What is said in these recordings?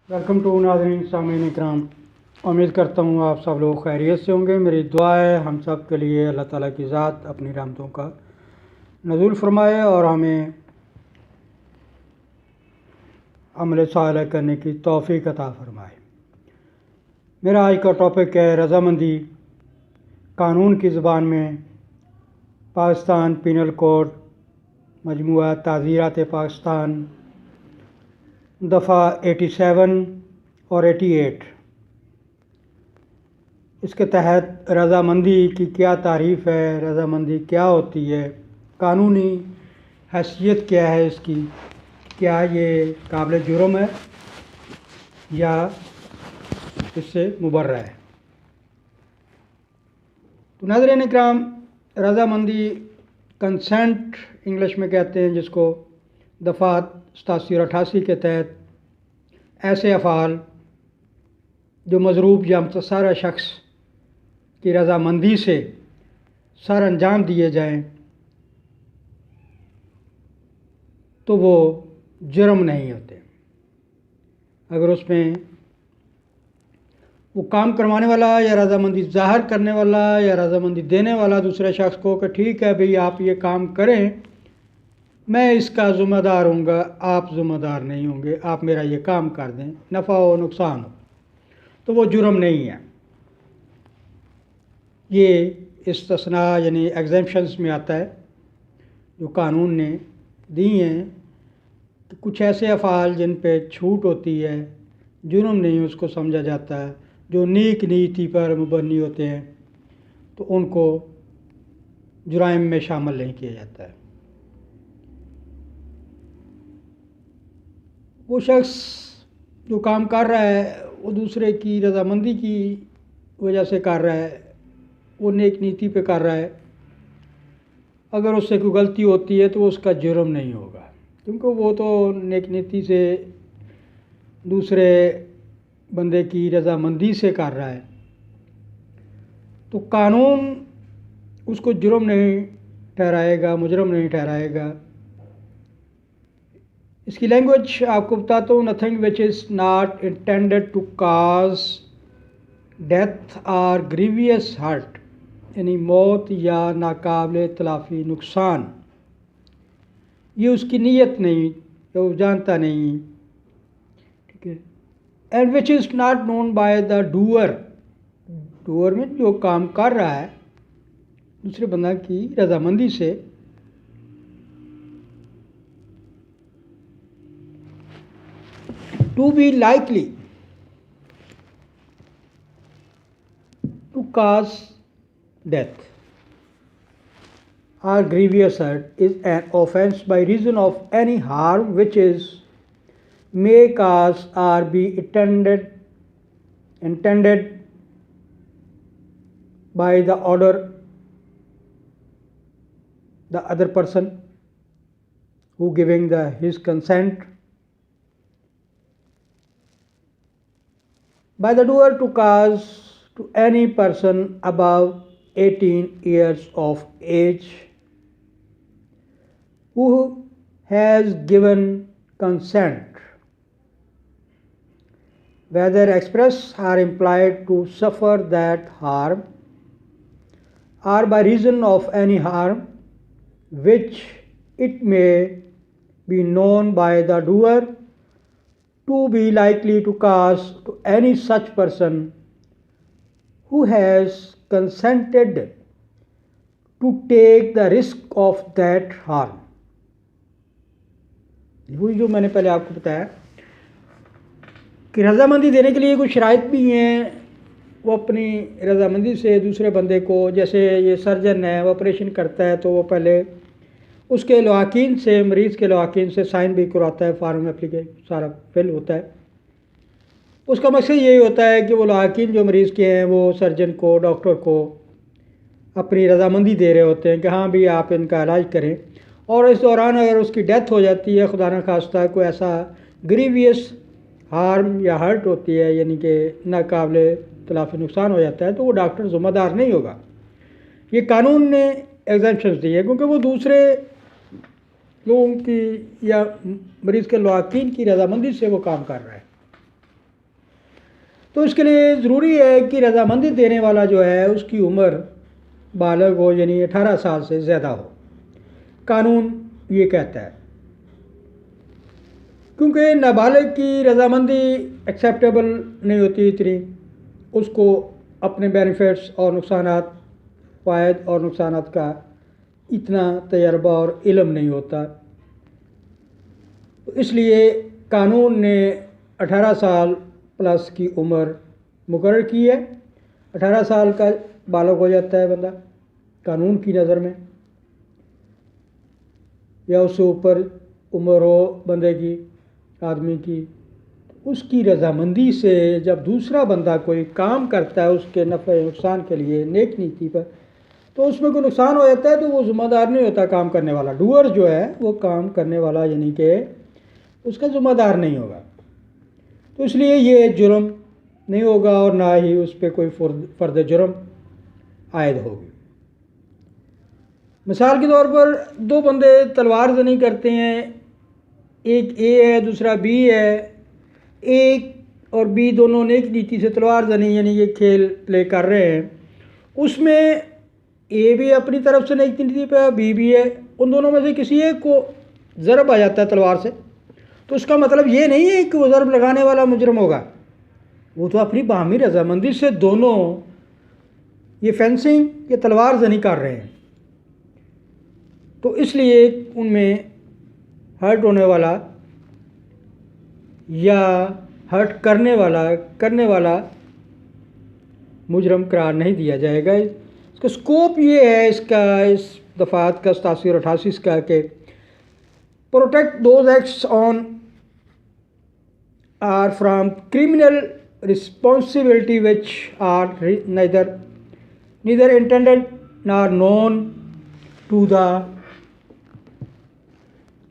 Welcome to नाज़रीन सामीन इकराम। उम्मीद करता हूँ आप सब लोग खैरियत से होंगे। मेरी दुआ है हम सब के लिए अल्लाह ताला की ज़ात अपनी रहमतों का नज़ूल फरमाए और हमें अमल साले करने की तौफ़ीक अता फरमाए। मेरा आज का टॉपिक है रज़ामंदी। कानून की ज़बान में पाकिस्तान पीनल कोड मजमूआ ताज़ीरात पाकिस्तान दफ़ा 87 और 88, इसके तहत रज़ामंदी की क्या तारीफ़ है, रज़ामंदी क्या होती है, कानूनी हैसियत क्या है इसकी, क्या ये काबिल जुर्म है या इससे मुबर्रा है। तो नाज़रीन इकराम, रज़ामंदी कंसेंट इंग्लिश में कहते हैं, जिसको दफ़ात 87 और 88 के तहत ऐसे अफ़ाल जो मज़रूब या मुतसरा शख्स की रज़ामंदी से सर अंजाम दिए जाएं तो वो जुर्म नहीं होते। अगर उसमें वो काम करवाने वाला या रज़ामंदी ज़ाहिर करने वाला या रज़ामंदी देने वाला दूसरे शख्स को कि ठीक है भाई आप ये काम करें, मैं इसका ज़िम्मेदार हूँगा, आप ज़िम्मेदार नहीं होंगे, आप मेरा ये काम कर दें, नफ़ा हो नुकसान हो, तो वो जुर्म नहीं है। ये इस्तिस्ना यानी एग्ज़म्पशंस में आता है जो कानून ने दी हैं कि कुछ ऐसे अफ़ाल जिन पे छूट होती है, जुर्म नहीं उसको समझा जाता है, जो नेक नीति पर मुबनी होते हैं तो उनको जुराइम में शामिल नहीं किया जाता है। वो शख्स जो काम कर रहा है वो दूसरे की रज़ामंदी की वजह से कर रहा है, वो नेक नीति पे कर रहा है। अगर उससे कोई गलती होती है तो उसका जुर्म नहीं होगा, क्योंकि वो तो नेक नीति से दूसरे बंदे की रज़ामंदी से कर रहा है, तो कानून उसको जुर्म नहीं ठहराएगा, मुजरम नहीं ठहराएगा। इसकी लैंग्वेज आपको बताता हूँ। Nothing which is not intended to cause death और ग्रीवियस हर्ट, यानी मौत या नाकाबिल तलाफ़ी नुकसान, ये उसकी नीयत नहीं, तो वो जानता नहीं, ठीक है। And which is not known by the doer, doer में जो काम कर रहा है दूसरे बंदा की रज़ामंदी से, to be likely to cause death or grievous hurt is an offense by reason of any harm which is may cause or be intended by the order the other person who giving his consent by the doer to cause to any person above 18 years of age who has given consent, whether express or implied, to suffer that harm or by reason of any harm which it may be known by the doer to be likely to cause to any such person who has consented to take the risk of that harm। वही जो मैंने पहले आपको बताया कि रज़ामंदी देने के लिए कुछ शराइत भी हैं। वो अपनी रज़ामंदी से दूसरे बंदे को, जैसे ये सर्जन है वो ऑपरेशन करता है तो वो पहले उसके लवाकिन से, मरीज़ के लवाकिन से साइन भी करवाता है, फार्म एप्लीकेशन सारा फिल होता है। उसका मकसद यही होता है कि वो लवाकिन जो मरीज़ के हैं वो सर्जन को, डॉक्टर को अपनी रज़ामंदी दे रहे होते हैं कि हाँ भी आप इनका इलाज करें। और इस दौरान अगर उसकी डेथ हो जाती है, खुदा न खास्ता कोई ऐसा ग्रीवियस हार्म या हर्ट होती है, यानी कि नाकाबिल तलाफ़ी नुकसान हो जाता है, तो वो डॉक्टर ज़िम्मेदार नहीं होगा। ये कानून ने एग्ज़म्पशंस दी है, क्योंकि वो दूसरे लोगों की या मरीज़ के लवाकिन की रज़ामंदी से वो काम कर रहा है। तो इसके लिए ज़रूरी है कि रजामंदी देने वाला जो है उसकी उम्र बालग हो, यानी 18 साल से ज़्यादा हो, कानून ये कहता है। क्योंकि नाबालिग की रजामंदी एक्सेप्टेबल नहीं होती इतनी, उसको अपने बेनिफिट्स और नुकसानात, फ़ायद और नुकसानात का इतना तजर्बा और इल्म नहीं होता। इसलिए कानून ने 18 साल प्लस की उम्र मुकर्रर की है। 18 साल का बालग हो जाता है बंदा कानून की नज़र में, या उससे ऊपर उम्र हो बंदे की, आदमी की, उसकी रजामंदी से जब दूसरा बंदा कोई काम करता है उसके नफ़े नुकसान के लिए नेक नीति पर, तो उसमें कोई नुकसान हो जाता है तो वो ज़िम्मेदार नहीं होता काम करने वाला। डूअर जो है वो काम करने वाला यानी कि उसका ज़िम्मेदार नहीं होगा। तो इसलिए ये जुर्म नहीं होगा और ना ही उस पर कोई फ़र्द जुर्म आयद होगी। मिसाल के तौर पर दो बंदे तलवार ज़नी करते हैं, एक ए है दूसरा बी है, एक और बी दोनों नेक नीति से तलवार ज़नी यानी ये खेल प्ले कर रहे हैं। उसमें ए भी अपनी तरफ से नेक नीति पे, बी भी है, उन दोनों में से किसी एक को ज़रब आ जाता है तलवार से, तो उसका मतलब ये नहीं है कि वो ज़रब लगाने वाला मुजरम होगा, वो तो अपनी बाहमी रजामंदी से दोनों ये फेंसिंग या तलवार ज़नी कर रहे हैं। तो इसलिए उनमें हर्ट होने वाला या हर्ट करने वाला मुजरम करार नहीं दिया जाएगा। इसका स्कोप ये है इसका, इस दफ़ात का 87 और 88 का, कि protect those acts on are from criminal responsibility which are neither intended nor known to the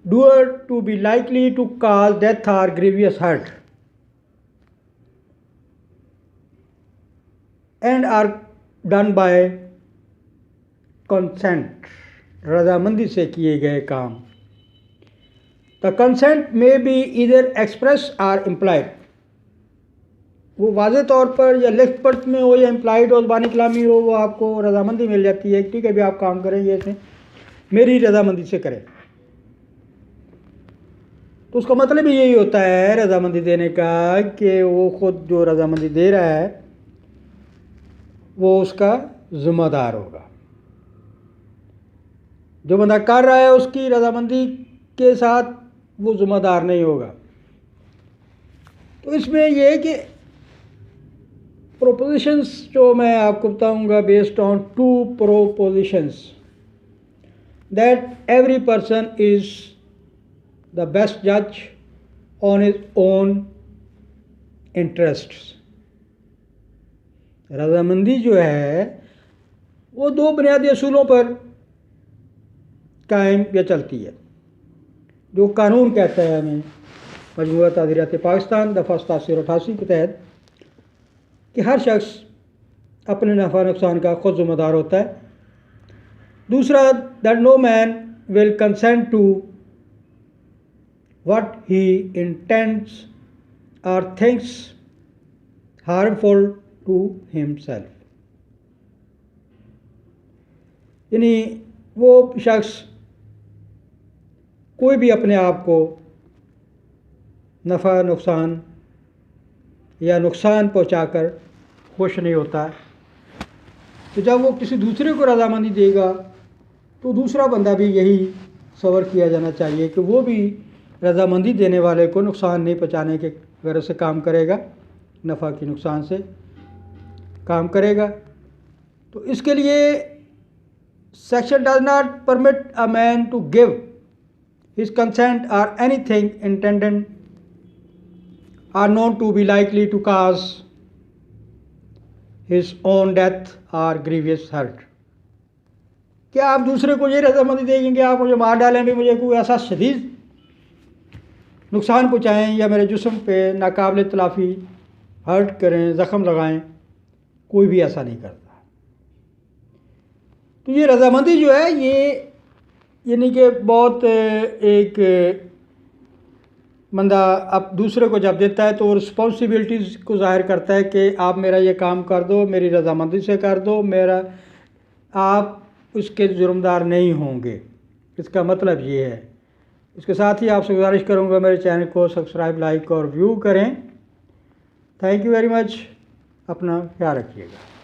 doer to be likely to cause death or grievous hurt, and are done by consent, रजामंदी से किए गए काम। The consent may be either express or implied, वो वाज़े तौर पर या लिखत पढ़त में हो या इम्प्लाइड हो, ज़बानी कलामी हो, वो आपको रजामंदी मिल जाती है। ठीक है भी आप काम करें, ये मेरी रजामंदी से करें, तो उसका मतलब यही होता है रजामंदी देने का कि वो ख़ुद जो रजामंदी दे रहा है वो उसका ज़िम्मेदार होगा। जो बंदा कर रहा है उसकी रजामंदी के साथ वो ज़िम्मेदार नहीं होगा। तो इसमें यह है कि प्रोपोजिशंस जो मैं आपको बताऊंगा based on 2 propositions, that every person is the best जज ऑन हिज ओन इंटरेस्ट्स। रजामंदी जो है वो 2 बुनियादी असूलों पर कायम या चलती है, जो कानून कहता है हमें मजमूआ ताज़ीरात पाकिस्तान दफ़ा 87 और 88 के तहत कि हर शख्स अपने नफ़ा नुकसान का खुद ज़िम्मेदार होता है। दूसरा, that no man will consent to what he intends और थिंक्स हार्मफुल टू हिमसेल्फ, यानी वो शख्स कोई भी अपने आप को नफ़ा नुकसान या नुकसान पहुंचाकर खुश नहीं होता। तो जब वो किसी दूसरे को रजामंदी देगा तो दूसरा बंदा भी यही सवर किया जाना चाहिए कि वो भी रजामंदी देने वाले को नुकसान नहीं पहुंचाने के गरज से काम करेगा, नफ़ा की नुकसान से काम करेगा। तो इसके लिए section does not permit a man to give his consent और anything intended are known to be likely to cause his own death or grievous hurt। क्या आप दूसरे को ये रजामंदी देंगे आप मुझे मार डालें भी, मुझे कोई ऐसा शदीद नुकसान पहुँचाएँ या मेरे जिस्म पे नाकाबिल तलाफ़ी हर्ट करें, ज़ख़म लगाएं, कोई भी ऐसा नहीं करता। तो ये रजामंदी जो है ये यानी कि बहुत एक बंदा अब दूसरे को जब देता है तो रिस्पॉन्सिबिलिटीज़ को ज़ाहिर करता है कि आप मेरा ये काम कर दो, मेरी रजामंदी से कर दो, मेरा आप उसके जुर्मदार नहीं होंगे। इसका मतलब ये है। इसके साथ ही आपसे गुजारिश करूँगा मेरे चैनल को सब्सक्राइब, लाइक और व्यू करें। Thank you very much. अपना ख्याल रखिएगा।